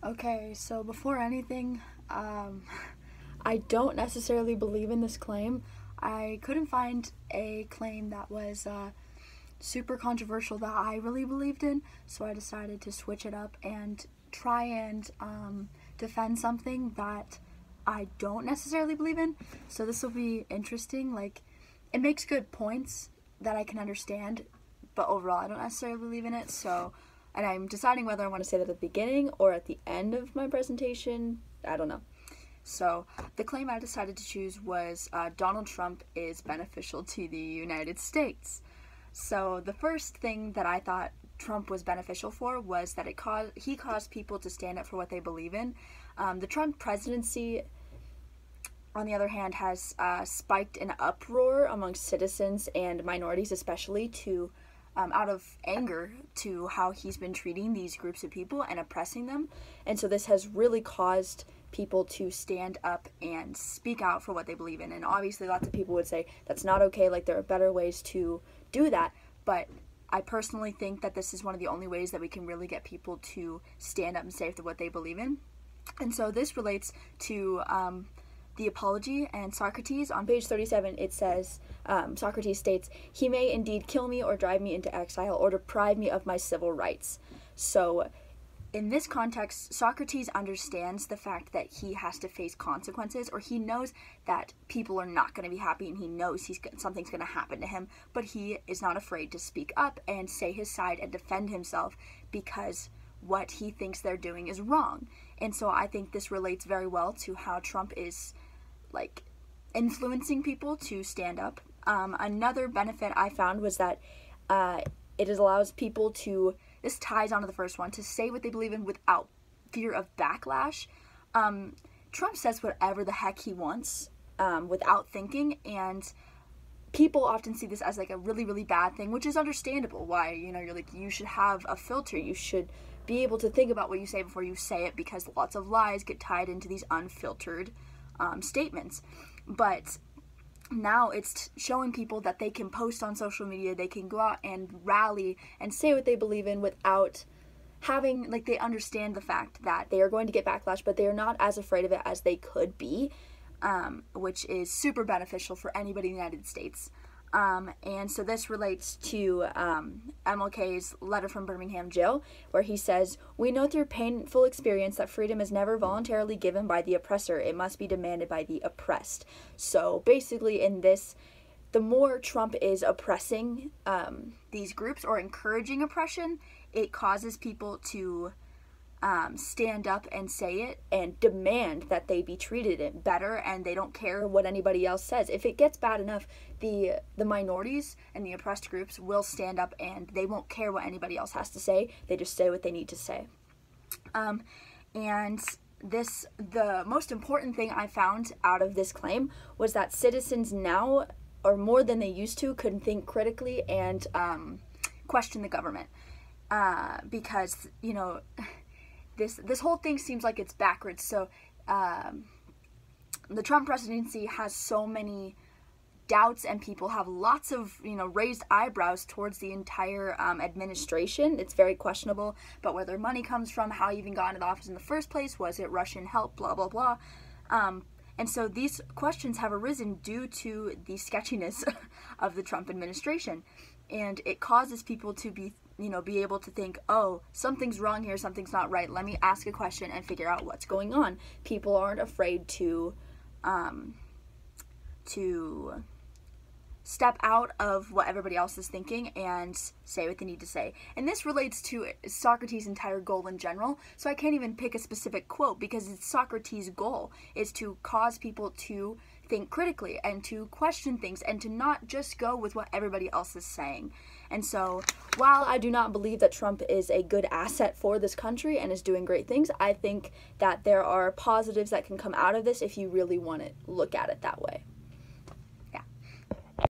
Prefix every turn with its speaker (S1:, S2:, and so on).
S1: Okay, so before anything, I don't necessarily believe in this claim. I couldn't find a claim that was super controversial that I really believed in, so I decided to switch it up and try and defend something that I don't necessarily believe in. So this will be interesting. Like, it makes good points that I can understand, but overall I don't necessarily believe in it. So, and I'm deciding whether I want to say that at the beginning or at the end of my presentation. I don't know. So the claim I decided to choose was Donald Trump is beneficial to the United States. So the first thing that I thought Trump was beneficial for was that he caused people to stand up for what they believe in. The Trump presidency, on the other hand, has spiked an uproar amongst citizens and minorities, especially to out of anger to how he's been treating these groups of people and oppressing them. And so this has really caused people to stand up and speak out for what they believe in. And obviously lots of people would say that's not okay, like there are better ways to do that. But I personally think that this is one of the only ways that we can really get people to stand up and say what they believe in. And so this relates to the apology and Socrates. On page 37, it says, Socrates states, "He may indeed kill me or drive me into exile or deprive me of my civil rights." So in this context, Socrates understands the fact that he has to face consequences, or he knows that people are not going to be happy, and he knows something's going to happen to him, but he is not afraid to speak up and say his side and defend himself because what he thinks they're doing is wrong. And so I think this relates very well to how Trump is like influencing people to stand up. Another benefit I found was that it allows people to, this ties onto the first one, to say what they believe in without fear of backlash. Trump says whatever the heck he wants without thinking, and people often see this as like a really, really bad thing, which is understandable. Why, you're like, you should have a filter. You should be able to think about what you say before you say it, because lots of lies get tied into these unfiltered statements. But now it's showing people that they can post on social media, they can go out and rally and say what they believe in without having, like, they understand the fact that they are going to get backlash, but they are not as afraid of it as they could be, which is super beneficial for anybody in the United States. And so this relates to MLK's letter from Birmingham jail, where he says, "We know through painful experience that freedom is never voluntarily given by the oppressor. It must be demanded by the oppressed." So basically in this, the more Trump is oppressing these groups or encouraging oppression, it causes people to stand up and say it and demand that they be treated better, and they don't care what anybody else says. If it gets bad enough, the minorities and the oppressed groups will stand up and they won't care what anybody else has to say. They just say what they need to say. And the most important thing I found out of this claim was that citizens now, or more than they used to, can think critically and question the government. Because, this whole thing seems like it's backwards. So the Trump presidency has so many doubts, and people have lots of raised eyebrows towards the entire administration. It's very questionable about where their money comes from, how he even got into the office in the first place, was it Russian help, blah blah blah. And so these questions have arisen due to the sketchiness of the Trump administration, and it causes people to be able to think, oh, something's wrong here, something's not right, let me ask a question and figure out what's going on. People aren't afraid to step out of what everybody else is thinking and say what they need to say. And this relates to Socrates' entire goal in general, so I can't even pick a specific quote, because it's Socrates' goal is to cause people to think critically and to question things and to not just go with what everybody else is saying. And so while I do not believe that Trump is a good asset for this country and is doing great things, I think that there are positives that can come out of this if you really want to look at it that way.